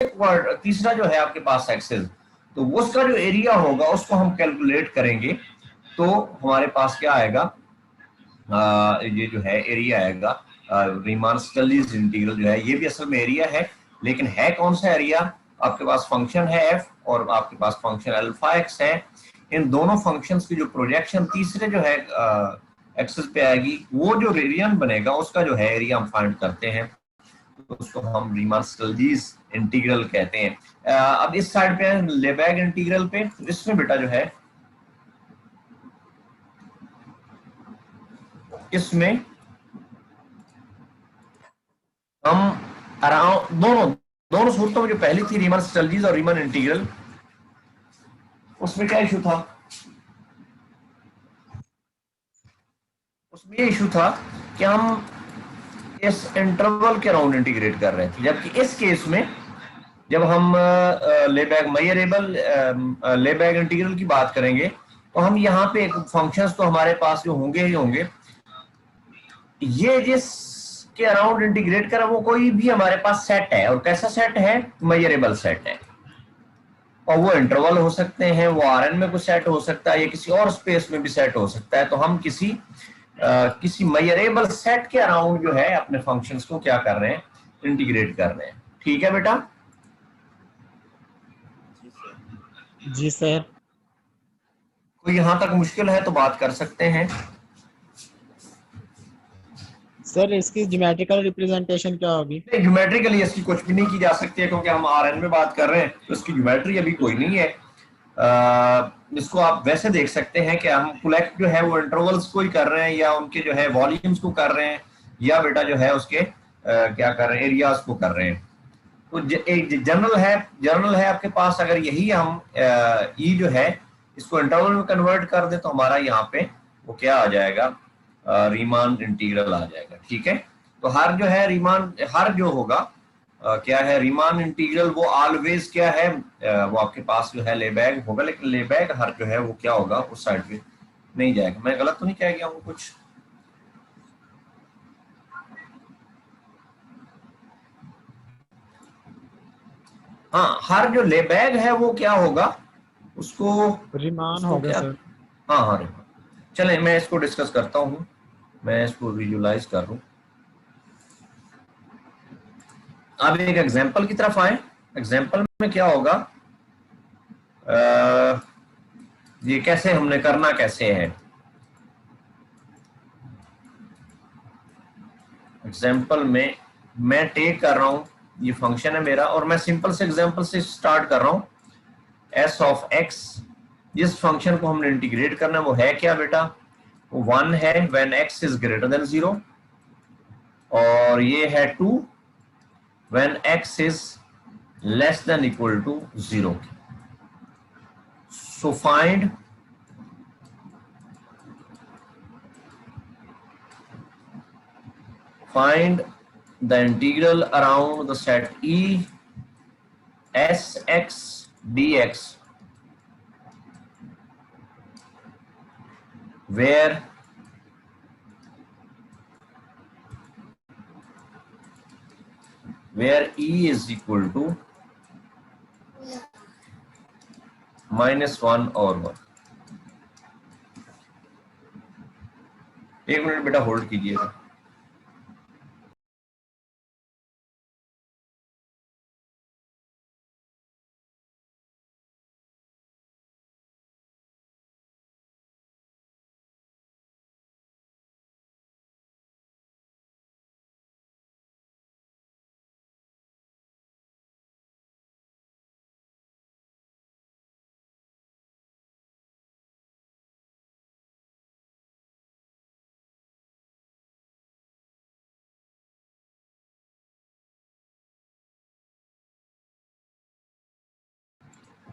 तीसरा जो है आपके पास एक्सेस, तो उसका जो एरिया होगा उसको हम कैलकुलेट करेंगे, तो हमारे पास क्या आएगा, ये जो है एरिया आएगा, रीमान स्टलीज इंटीग्रल जो है, ये भी असल में एरिया है, लेकिन है कौन सा एरिया, आपके पास फंक्शन है एफ और आपके पास फंक्शन अल्फा एक्स है, इन दोनों फंक्शंस की जो प्रोजेक्शन तीसरे जो है एक्सेस पे आएगी, वो जो रेडियन बनेगा उसका जो है एरिया हम फाइंड करते हैं, तो उसको हम रीमान स्टलीज इंटीग्रल कहते हैं। अब इस साइड पे लेबैग इंटीग्रल पे, तो इसमें बेटा जो है इसमें हम अराउंड दोनों दोनों सूरतों में जो पहली थी रीमान स्टलीज और रीमान इंटीग्रल, उसमें क्या इशू था, उसमें ये इशू था कि हम इस इंटरवल के अराउंड इंटीग्रेट कर रहे थे, जबकि इस केस में जब हम लेबैग इंटीग्रल की बात करेंगे, तो हम यहाँ पे फंक्शंस तो हमारे पास जो होंगे ही होंगे, ये जिस के अराउंड इंटीग्रेट करा वो कोई भी हमारे पास सेट है, और कैसा सेट है, मेजरेबल सेट है, और वो इंटरवल हो सकते हैं, वो आरएन में कुछ सेट हो सकता है, या किसी और स्पेस में भी सेट हो सकता है, तो हम किसी मेजरेबल सेट के अराउंड जो है अपने फंक्शंस को क्या कर रहे हैं, इंटीग्रेट कर रहे हैं। ठीक है बेटा, जी सर। कोई यहां तक मुश्किल है तो बात कर सकते हैं। सर इसकी ज्योमेट्रिकल रिप्रेजेंटेशन क्या होगी? नहीं, ज्योमेट्रिकली इसकी कुछ भी नहीं की जा सकती है, क्योंकि हम आरएन में बात कर रहे हैं, तो इसकी ज्योमेट्री अभी कोई नहीं है। इसको आप वैसे देख सकते हैं कि हम कलेक्ट जो है वो इंटरवल्स को ही कर रहे हैं, या उनके जो है वॉल्यूम्स को कर रहे हैं, या बेटा जो है उसके क्या कर रहे हैं, एरियाज को कर रहे हैं। तो एक जनरल है आपके पास, अगर यही हम ई जो है इसको इंटरवल में कन्वर्ट कर दे, तो हमारा यहाँ पे वो क्या आ जाएगा, रीमान इंटीग्रल आ जाएगा। ठीक है, तो हर जो है रीमान, हर जो होगा क्या है, रीमान इंटीग्रल वो ऑलवेज क्या है, वो आपके पास जो है लेबैग होगा, लेकिन लेबैग हर जो है वो क्या होगा, उस साइड पे नहीं जाएगा। मैं गलत तो नहीं कह गया हूँ कुछ? हाँ, हर जो लेबैग है वो क्या होगा, उसको रिमान उसको होगा क्या, सर। हाँ हाँ रीमान। चले मैं इसको डिस्कस करता हूँ, मैं इसको विजुलाइज कर लूँ। अब एक एग्जांपल की तरफ आए। एग्जांपल में क्या होगा, ये कैसे हमने करना कैसे है, एग्जांपल में मैं टेक कर रहा हूं, ये फंक्शन है मेरा, और मैं सिंपल से एग्जांपल से स्टार्ट कर रहा हूं, एस ऑफ एक्स, जिस फंक्शन को हमने इंटीग्रेट करना है वो है क्या बेटा, वो 1 है when x is greater than 0, और ये है 2 when x is less than equal to 0। So find the integral around the set E Sx dx where E is equal to -1 और 1। एक मिनट बेटा होल्ड कीजिएगा।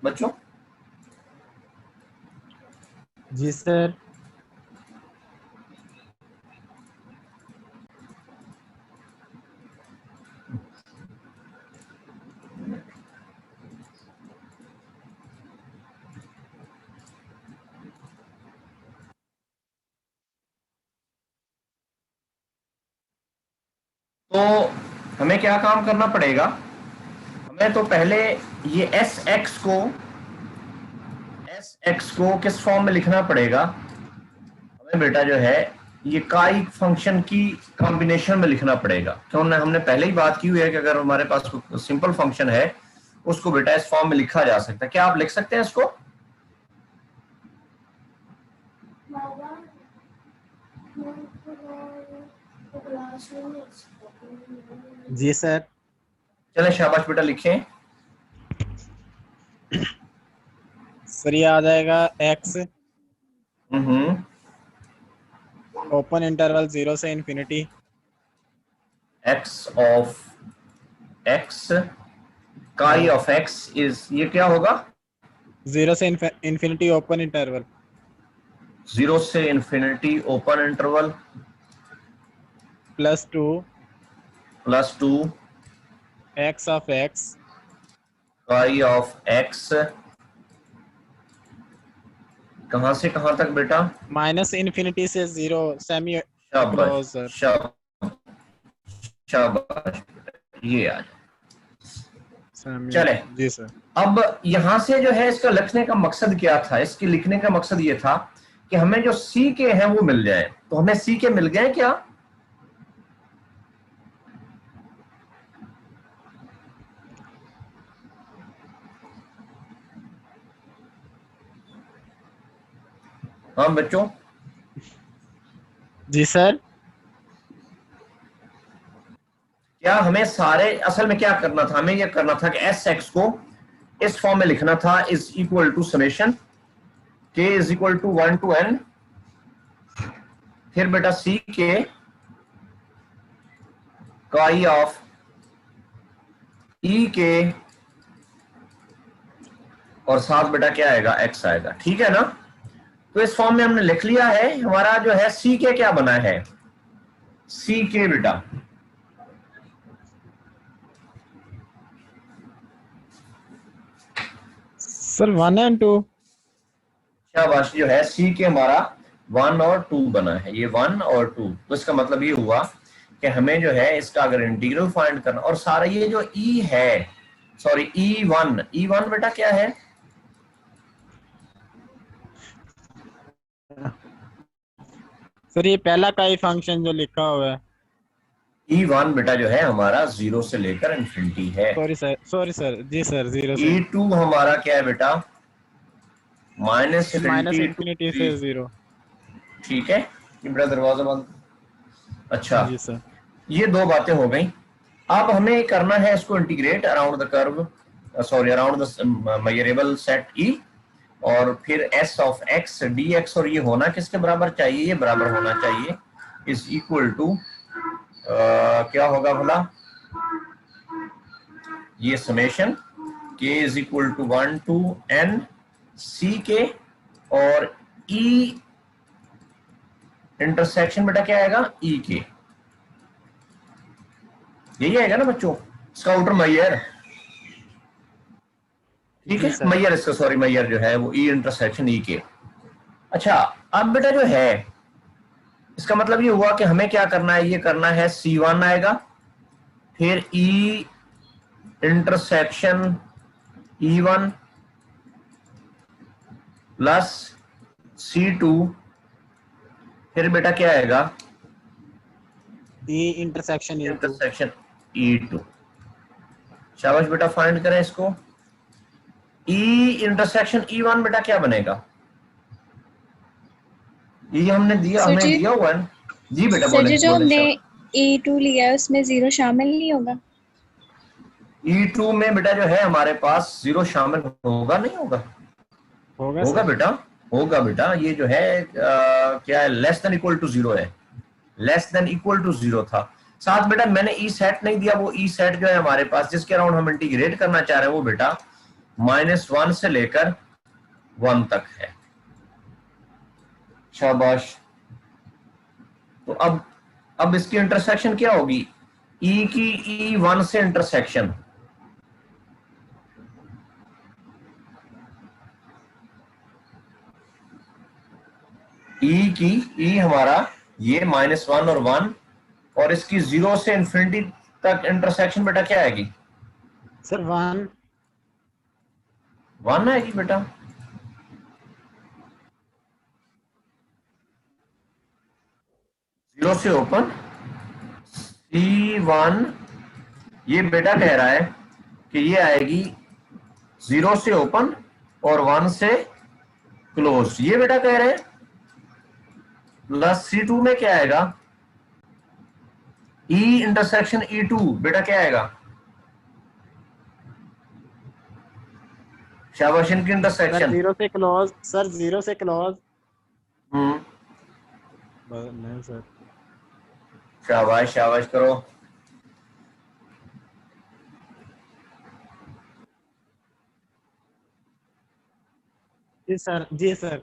बच्चों, जी सर। तो हमें क्या काम करना पड़ेगा, हमें तो पहले ये एस एक्स को किस फॉर्म में लिखना पड़ेगा, हमें बेटा जो है ये काई फंक्शन की कॉम्बिनेशन में लिखना पड़ेगा। क्यों ना, हमने पहले ही बात की हुई है कि अगर हमारे पास सिंपल फंक्शन है उसको बेटा इस फॉर्म में लिखा जा सकता है। क्या आप लिख सकते हैं इसको? जी सर। चलें शाबाश बेटा लिखें। सर ये आ जाएगा एक्स हम्म ओपन इंटरवल 0 से इंफिनिटी, एक्स ऑफ एक्स, काई ऑफ एक्स इज, ये क्या होगा? 0 से इंफिनिटी ओपन इंटरवल 0 से infinity open interval +2 +2 x of x काई ऑफ एक्स, कहां से कहां तक बेटा? -इंफिनिटी से 0 सेमी शाबाश क्लोज सर। शाबाश, ये आ जाए। चले, जी सर। अब यहां से जो है इसका लिखने का मकसद क्या था? इसके लिखने का मकसद ये था कि हमें जो सी के हैं वो मिल जाए। तो हमें सी के मिल गए क्या? हाँ बच्चों, जी सर। क्या हमें सारे, असल में क्या करना था, हमें यह करना था कि एस एक्स को इस फॉर्म में लिखना था, is equal to summation k is equal to 1 to n, फिर बेटा सी के काई ऑफ ई के, और साथ बेटा क्या आएगा? एक्स आएगा। ठीक है ना? तो इस फॉर्म में हमने लिख लिया है। हमारा जो है सी के क्या बना है? सी के बेटा सर 1 और 2। शाबाश, जो है सी के हमारा 1 और 2 बना है, ये 1 और 2। तो इसका मतलब ये हुआ कि हमें जो है इसका अगर इंटीग्रल फाइंड करना, और सारा ये जो ई है, सॉरी ई वन बेटा क्या है? सर ये पहला का ही फंक्शन जो लिखा हुआ है। ई1 बेटा जो है हमारा 0 से लेकर इंफिनिटी है। सॉरी सर जी सर 0 से ई2 हमारा क्या है बेटा? फिर -इंफिनिटी -इंफिनिटी टू। से 0। ठीक है, ये बेटा दरवाजा बंद। अच्छा, जी सर। ये दो बातें हो गई। अब हमें करना है इसको integrate around the curve, sorry around the measurable set ई, और फिर S of x D x, और ये होना किसके बराबर चाहिए? ये बराबर होना चाहिए इज इक्वल टू क्या होगा भला? ये summation k is equal to 1 to n c k, और ई इंटरसेक्शन बेटा क्या आएगा? ई के। यही आएगा ना बच्चों? स्काउटर मैयर, ठीक जी है, सर। मैयर इसका, सॉरी मैयर जो है वो ई इंटरसेक्शन ई के। अच्छा, अब बेटा जो है इसका मतलब ये हुआ कि हमें क्या करना है? ये करना है C1 आएगा, फिर E intersection E1 plus C2, फिर बेटा क्या आएगा? E intersection E2. Intersection E2। शाबाश बेटा, फाइंड करें इसको। ई इंटरसेक्शन E1 बेटा क्या बनेगा? ये हमने दिया, सर हमें जी, दिया हुआ है। जी बेटा सर बोले जी जो बोले हमने शाबाश। E2 लिया है उसमें 0 शामिल नहीं होगा? E2 में बेटा जो है हमारे पास 0 शामिल होगा नहीं होगा? होगा होगा सर। बेटा, होगा बेटा। ये जो है क्या है? लेस देन इक्वल टू 0 है, लेस देन इक्वल टू 0 था। साथ बेटा मैंने ई सेट नहीं दिया, वो ई सेट जो है हमारे पास जिसके अराउंड हम इंटीग्रेट करना चाह रहे हैं वो बेटा -1 से लेकर 1 तक है। शाबाश। तो अब इसकी इंटरसेक्शन क्या होगी? ई की E1 से इंटरसेक्शन, ई की ई हमारा ये -1 और 1, और इसकी 0 से इंफिनिटी तक इंटरसेक्शन बेटा क्या आएगी? सर 1। 1 आएगी बेटा। जीरो से ओपन C1, ये बेटा कह रहा है कि ये आएगी 0 से ओपन और 1 से क्लोज, ये बेटा कह रहे हैं। प्लस C2 में क्या आएगा, E इंटरसेक्शन E2, बेटा क्या आएगा, शाबाश, इनकी सर इंटरसेक्शन। 0 से क्लोज, सर 0 से क्लोज। हम्म, नहीं सर। शाबाश शाबाश करो। जी सर, जी सर।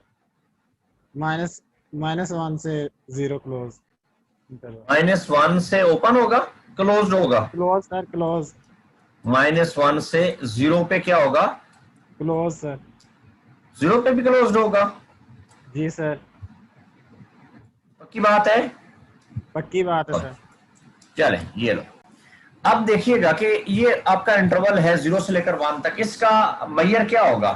माइनस -1 से 0 क्लोज। -1 से ओपन होगा, क्लोज होगा। Close sir, close. -1 से 0 पे क्या होगा, क्लोज सर। 0 पे भी क्लोज होगा। जी सर, पक्की बात है। पक्की बात है सर। चले ये लो, अब देखिएगा कि ये आपका इंटरवल है 0 से लेकर 1 तक, इसका मैयर क्या होगा,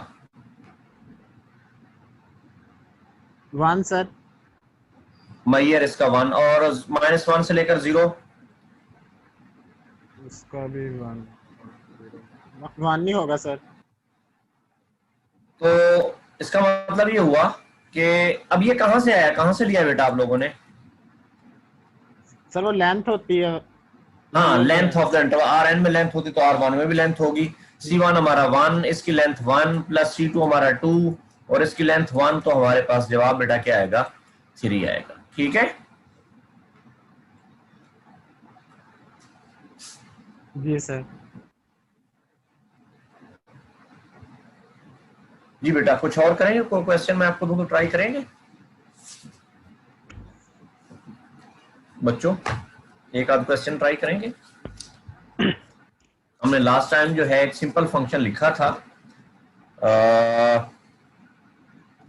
1 सर। मैयर इसका 1, और -1 से लेकर 0, उसका भी 1। 1 नहीं होगा सर। तो इसका मतलब ये हुआ कि अब ये कहां से आया, कहां से लिया बेटा आप लोगों ने। सर वो लेंथ होती है, हाँ, इसलिए लिया लेंथ है। ऑफ द इंटरवल, Rn में लेंथ होती तो R1 में भी लेंथ होगी। C1 हमारा 1, इसकी लेंथ 1 प्लस C2 हमारा 2 और इसकी लेंथ 1, तो हमारे पास जवाब बेटा क्या आएगा, 3 आएगा। ठीक है, जी सर। जी बेटा कुछ और करेंगे, कोई क्वेश्चन मैं आपको दूं तो ट्राई करेंगे बच्चों, एक आध क्वेश्चन ट्राई करेंगे। हमने लास्ट टाइम जो है एक सिंपल फंक्शन लिखा था,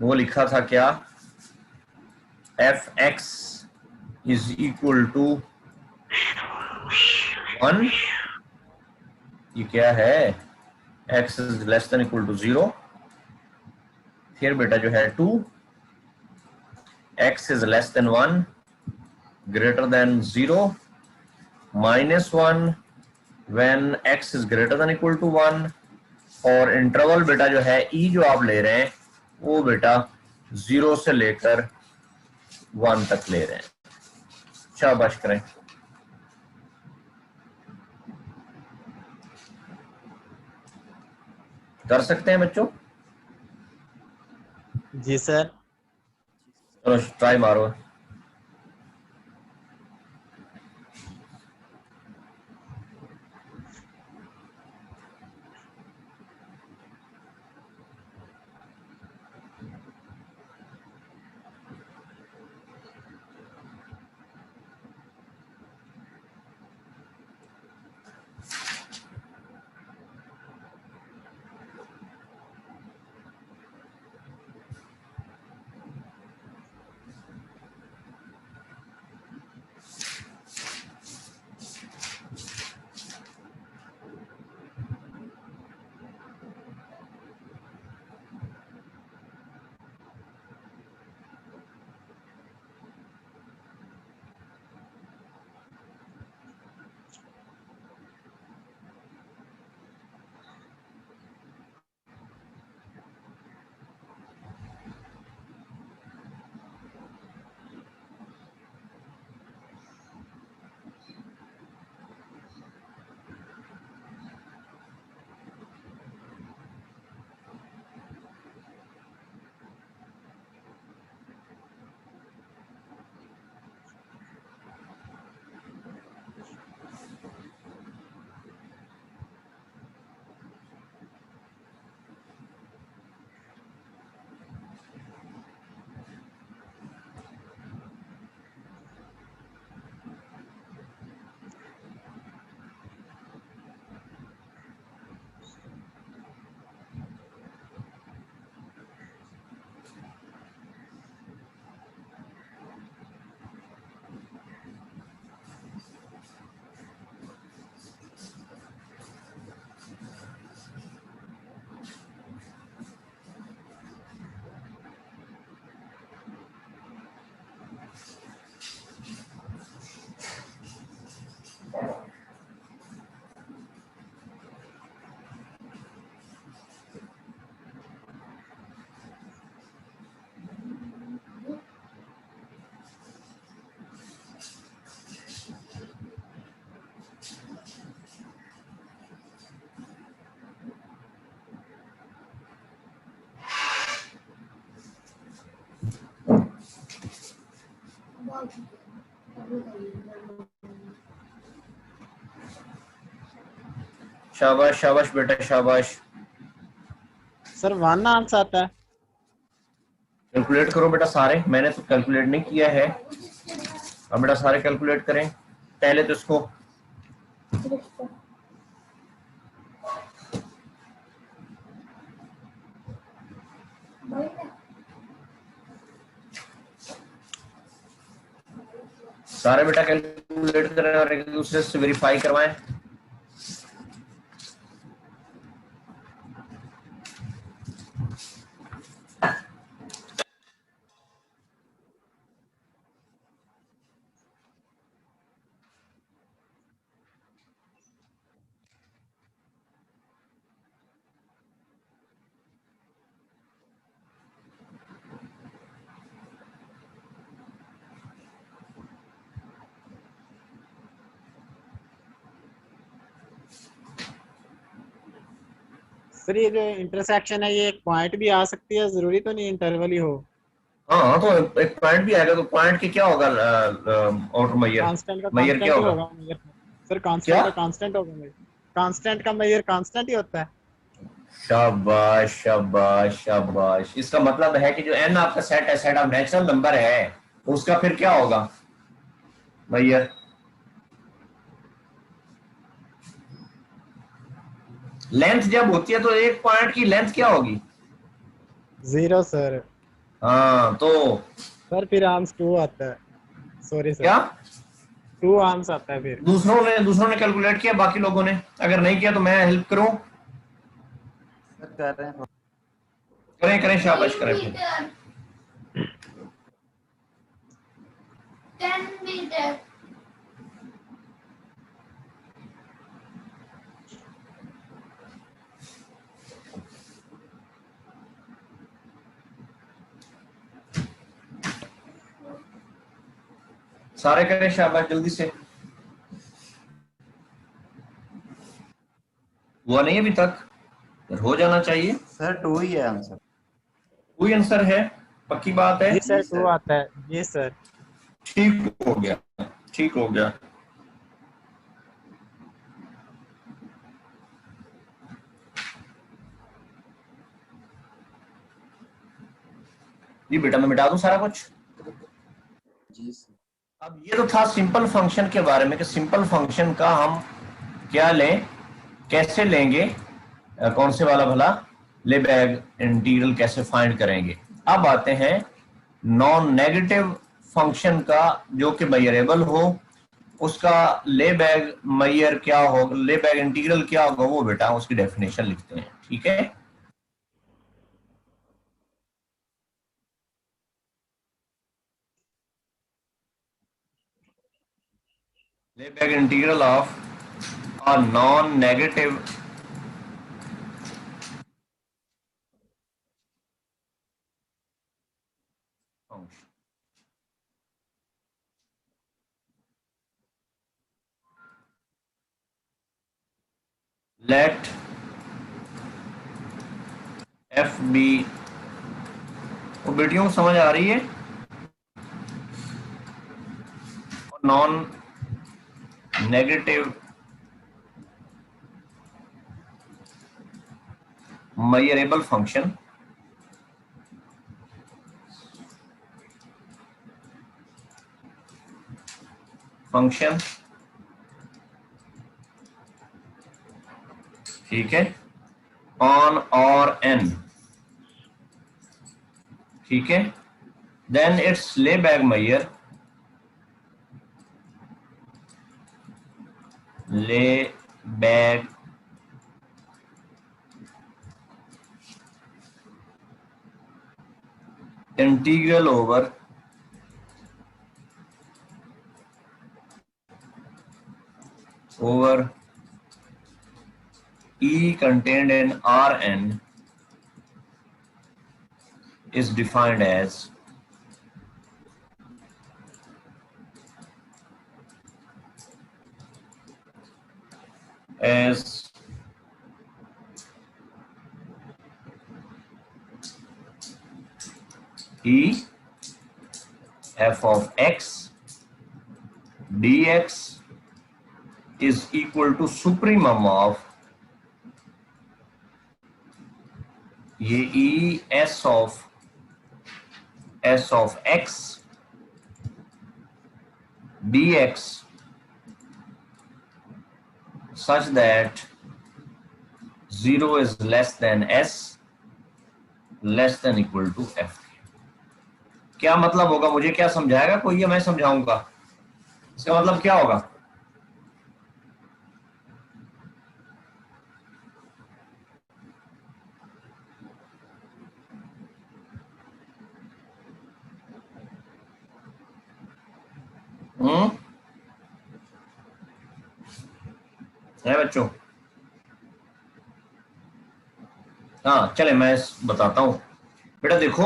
वो लिखा था क्या, f x is equal to 1, ये क्या है, x is less than equal to 0, फिर बेटा जो है 2, x is less than 1 greater than 0, -1 when x is greater than equal to 1, और इंटरवल बेटा जो है e जो आप ले रहे हैं वो बेटा 0 से लेकर 1 तक ले रहे हैं। शाबाश करें। कर सकते हैं बच्चों, जी सर। चलो ट्राई मारो। शाबाश शाबाश बेटा शाबाश। सर 1 आंसर आता है। कैलकुलेट करो बेटा सारे, मैंने तो कैलकुलेट नहीं किया है। अब बेटा सारे कैलकुलेट करें पहले तो इसको। सारे बेटा कैलकुलेट करें और एक दूसरे से वेरीफाई करवाएं। सर ये जो इंटरसेक्शन है, ये एक पॉइंट भी आ सकती है, जरूरी तो नहीं इंटरवल ही हो। हाँ तो एक पॉइंट भी आएगा, तो पॉइंट के क्या होगा आउटर मैयर, कांस्टेंट का मैयर क्या कांस्टेंट ही होगा? होगा मेजर। सर क्या? कांस्टेंट का कांस्टेंट होगा मेजर। कांस्टेंट का मेजर कांस्टेंट ही होता है। शाबाश शाबाश शाबाश। इसका मतलब है कि जो एन आपका सेट है, सेट ऑफ नेचुरल नंबर है, उसका फिर क्या होगा मैयर? लेंथ जब होती है तो एक पॉइंट की लेंथ क्या होगी? 0 सर। हाँ तो सर फिर आंसर 2 आता है। Sorry sir. क्या 2 आंसर आता है फिर। दूसरों ने कैलकुलेट किया, बाकी लोगों ने अगर नहीं किया तो मैं हेल्प करूं? सर कर रहे हैं। करें करें शाबाश करें फिर। 10 meters. सारे करें शाबाश जल्दी से। हुआ नहीं अभी तक, हो जाना चाहिए। सर 2 ही है आंसर। कोई आंसर है? पक्की बात है? जी सर जी 2 सर। आता है जी सर। ठीक हो गया, ठीक हो गया। जी बेटा मैं मिटा दूं सारा कुछ। जी सर। अब ये तो था सिंपल फंक्शन के बारे में कि सिंपल फंक्शन का हम क्या लें, कैसे लेंगे, कौन से वाला भला, लेबैग इंटीग्रल कैसे फाइंड करेंगे। अब आते हैं नॉन नेगेटिव फंक्शन का, जो कि मेजरेबल हो, उसका लेबैग मैयर क्या होगा, लेबैग इंटीग्रल क्या होगा, वो बेटा उसकी डेफिनेशन लिखते हैं। ठीक है, Lebesgue integral of a non negative function. Let f be, वो बेटियों को समझ आ रही है? नॉन नेगेटिव measurable function ठीक है, ऑन और एन, ठीक है, then it's Lebesgue measure, Lebesgue integral over E contained in Rn is defined as E f of x dx is equal to supremum of ये e s of x dx such that 0 is less than s less than equal to f। क्या मतलब होगा, मुझे क्या समझाएगा कोई या मैं समझाऊंगा? इसका मतलब क्या होगा? है बच्चों? हाँ चले मैं बताता हूं बेटा। देखो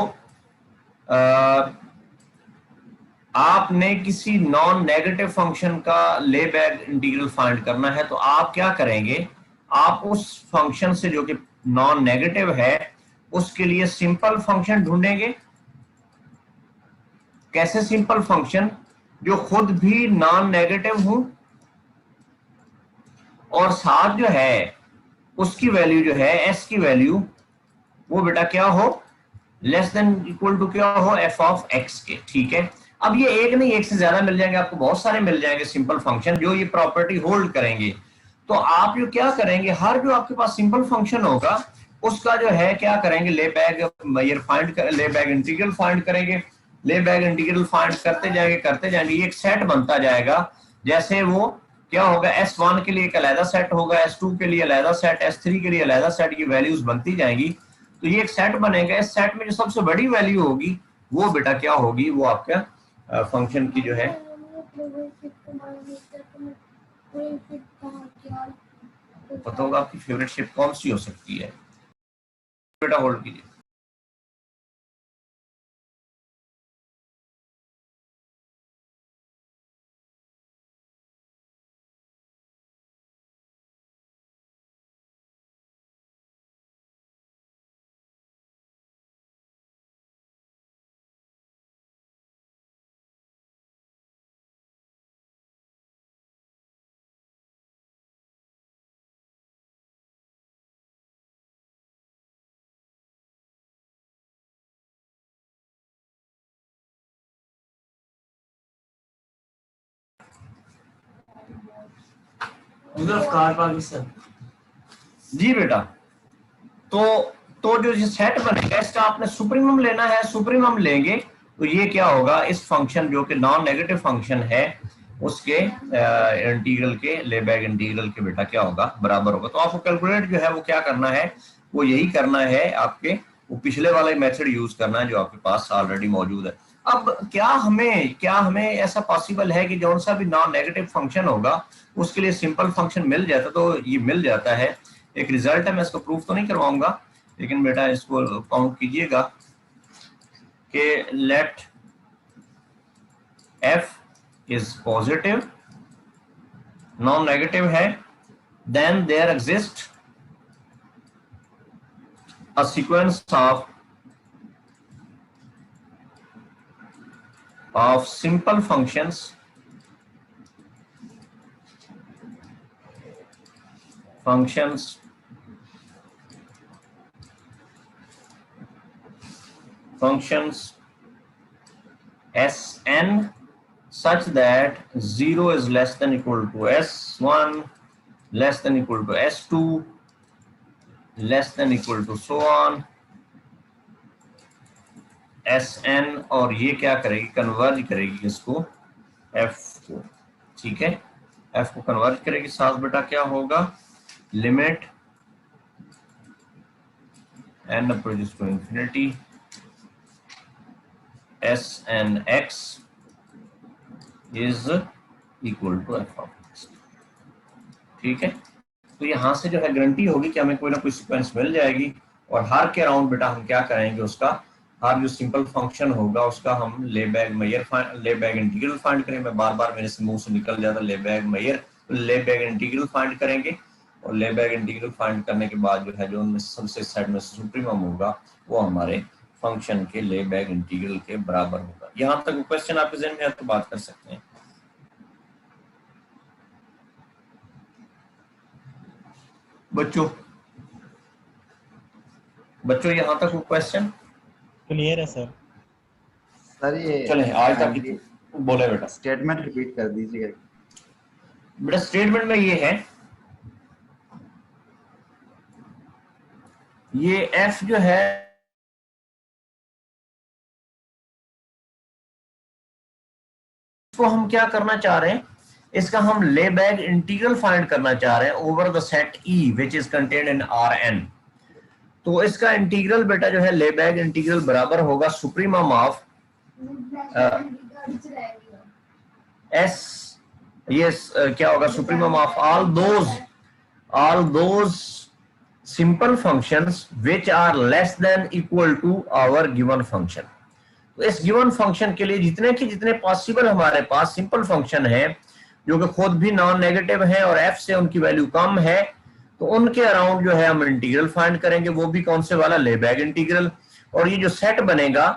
आपने किसी नॉन नेगेटिव फंक्शन का ले बैक इंटीग्रल फाइंड करना है तो आप क्या करेंगे, आप उस फंक्शन से जो कि नॉन नेगेटिव है उसके लिए सिंपल फंक्शन ढूंढेंगे। कैसे सिंपल फंक्शन? जो खुद भी नॉन नेगेटिव हो और साथ जो है उसकी वैल्यू जो है एस की वैल्यू वो बेटा क्या हो, लेस देन इक्वल टू क्या हो, एफ ऑफ एक्स के। ठीक है, अब ये एक नहीं एक से ज्यादा मिल जाएंगे, आपको बहुत सारे मिल जाएंगे सिंपल फंक्शन जो ये प्रॉपर्टी होल्ड करेंगे। तो आप जो क्या करेंगे, हर जो आपके पास सिंपल फंक्शन होगा उसका जो है क्या करेंगे, ले बैक मेयर फाइंड कर, ले बैक इंटीग्रल फाइंड करेंगे। ले बैक इंटीग्रल फाइंड करते जाएंगे, ये एक सेट बनता जाएगा। जैसे वो क्या होगा, S1 के लिए एक अलग सेट होगा, S2 के लिए अलग सेट, S3 के लिए अलग सेट, ये वैल्यूज बनती जाएंगी। तो ये एक सेट बनेगा, इस सेट में जो सबसे बड़ी वैल्यू होगी वो बेटा क्या होगी, वो आपका फंक्शन की जो है पता होगा आपकी फेवरेट शेप कौन सी हो सकती है। बेटा होल्ड कीजिए। जी बेटा, तो जो सेट बनेगा इसका आपने सुप्रीमम लेना है, सुप्रीमम लेंगे तो ये क्या होगा, इस फंक्शन जो कि नॉन नेगेटिव फंक्शन है उसके इंटीग्रल के, ले बैक इंटीग्रल के बेटा क्या होगा, बराबर होगा। तो आपको कैलकुलेट जो है वो क्या करना है, वो यही करना है आपके, वो पिछले वाला मेथड यूज करना है जो आपके पास ऑलरेडी मौजूद है। अब क्या हमें ऐसा पॉसिबल है कि जौन सा भी नॉन नेगेटिव फंक्शन होगा उसके लिए सिंपल फंक्शन मिल जाता? तो ये मिल जाता है, एक रिजल्ट है, मैं इसको प्रूफ तो नहीं करवाऊंगा लेकिन बेटा इसको काउंट कीजिएगा कि let f is positive, non negative है, then there exists a sequence of simple functions Sn such that 0 is less than equal to S1, less than equal to S2, less than equal to so on, Sn, और ये क्या करेगी, converge करेगी इसको f को। ठीक है, f को कन्वर्ज करेगी, साथ बेटा क्या होगा, limit n approaches to infinity Snx is equal to f of x। ठीक है, तो यहां से जो है गारंटी होगी कि हमें कोई ना कोई सीक्वेंस मिल जाएगी और हर के अराउंड बेटा हम क्या करेंगे, उसका हर जो सिंपल फंक्शन होगा उसका हम ले बैक इंटीग्रल फाइंड करेंगे। मैं बार बार मेरे से मुंह से निकल जाता ले बैक इंटीग्रल फाइंड करेंगे और ले बैक इंटीग्रल फाइंड करने के बाद जो है जो उनमें सबसे सेट में सुप्रीमम होगा वो हमारे फंक्शन के ले बैक इंटीग्रल के बराबर होगा। यहाँ तक क्वेश्चन आपके ज़हन में है तो बात कर सकते हैं। बच्चों यहाँ तक क्वेश्चन क्लियर है सर। सर ये चले आज तक बोले बेटा। स्टेटमेंट रिपीट कर दीजिएगा। बेटा स्टेटमेंट में ये है, ये एफ जो है इसको हम क्या करना चाह रहे हैं, इसका हम ले बैक इंटीग्रल फाइंड करना चाह रहे हैं over the set E which is contained in R N. तो इसका इंटीग्रल बेटा जो है ले बैक इंटीग्रल बराबर होगा सुप्रीमम ऑफ एस, यस क्या होगा, supremum of all those simple functions which are less than equal to our given function। तो इस गिवन फंक्शन के लिए जितने पॉसिबल हमारे पास सिंपल फंक्शन है जो कि खुद भी नॉन नेगेटिव है और एफ से उनकी वैल्यू कम है, तो उनके अराउंड जो है हम इंटीग्रल फाइंड करेंगे, वो भी कौन से वाला, ले बैक इंटीग्रल। और ये जो सेट बनेगा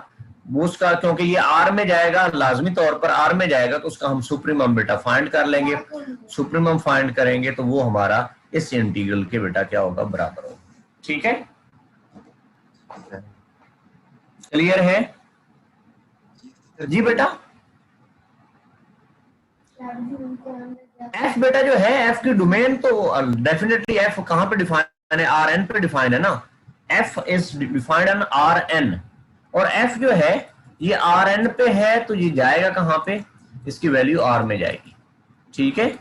वो उसका, क्योंकि ये आर में जाएगा, लाजमी तौर पर आर में जाएगा, तो उसका हम सुप्रीमम बेटा फाइंड कर लेंगे। सुप्रीमम फाइंड करेंगे तो वो हमारा इस इंटीग्रल के बेटा क्या होगा, बराबर होगा। ठीक है, क्लियर है जी बेटा। एफ बेटा जो है, एफ की डोमेन तो डेफिनेटली एफ कहां पे डिफाइन है, आर एन पे डिफाइंड है ना। F is defined on R N, और एफ जो है ये आर एन पे है, तो ये जाएगा कहां पे, इसकी वैल्यू आर में जाएगी। ठीक है,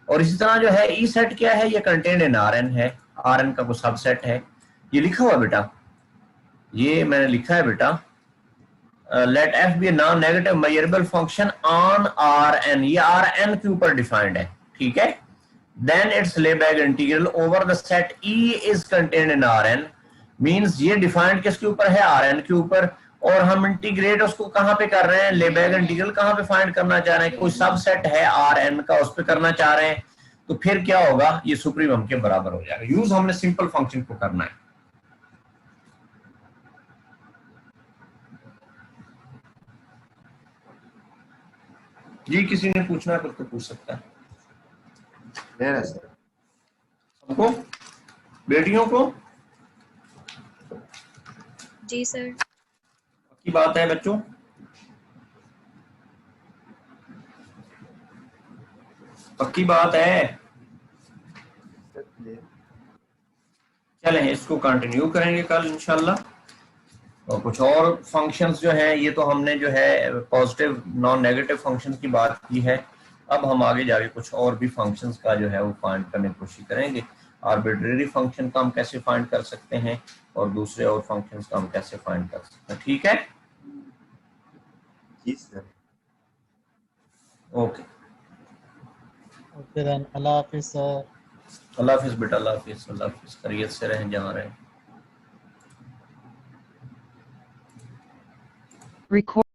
और इसी तरह जो है ई सेट क्या है, ये कंटेंट इन आर एन है, आर एन का कोई सबसेट है, ये लिखा हुआ बेटा, ये मैंने लिखा है बेटा, let f be non negative measurable function on R N, ये आर एन के ऊपर डिफाइंड है। ठीक है, then it's Lebesgue integral over the set E is contained in R N, means ये डिफाइंड किसके ऊपर है, आर एन के ऊपर, और हम इंटीग्रेट उसको कहां पे कर रहे हैं, ले बैक इंटीग्रल कहां पे फाइंड करना चाह रहे हैं, कोई सबसेट है आर एन का, उस पे करना चाह रहे हैं, तो फिर क्या होगा, ये सुप्रीमम के बराबर हो जाएगा। यूज हमने सिंपल फंक्शन को करना है। जी किसी ने पूछना है कुछ तो पूछ सकता है। क्लियर है सर। सबको, बेटियों को जी सर। की बात है बच्चों, पक्की बात है। चलें इसको कंटिन्यू करेंगे कल इंशाल्लाह। और कुछ और फंक्शंस जो है, ये तो हमने जो है पॉजिटिव नॉन नेगेटिव फंक्शंस की बात की है, अब हम आगे जाके कुछ और भी फंक्शंस का जो है वो फाइंड करने की कोशिश करेंगे। आर्बिट्रेरी फंक्शन का हम कैसे फाइंड कर सकते हैं और दूसरे और फंक्शंस का हम कैसे फाइंड कर सकते हैं। ठीक है जी सर। ओके ओके देन, अल्लाह हाफिज सर। अल्लाह हाफिज बेटा, अल्लाह हाफिज, अल्लाह हाफिज, खैरियत से रहें जहाँ रहें। Record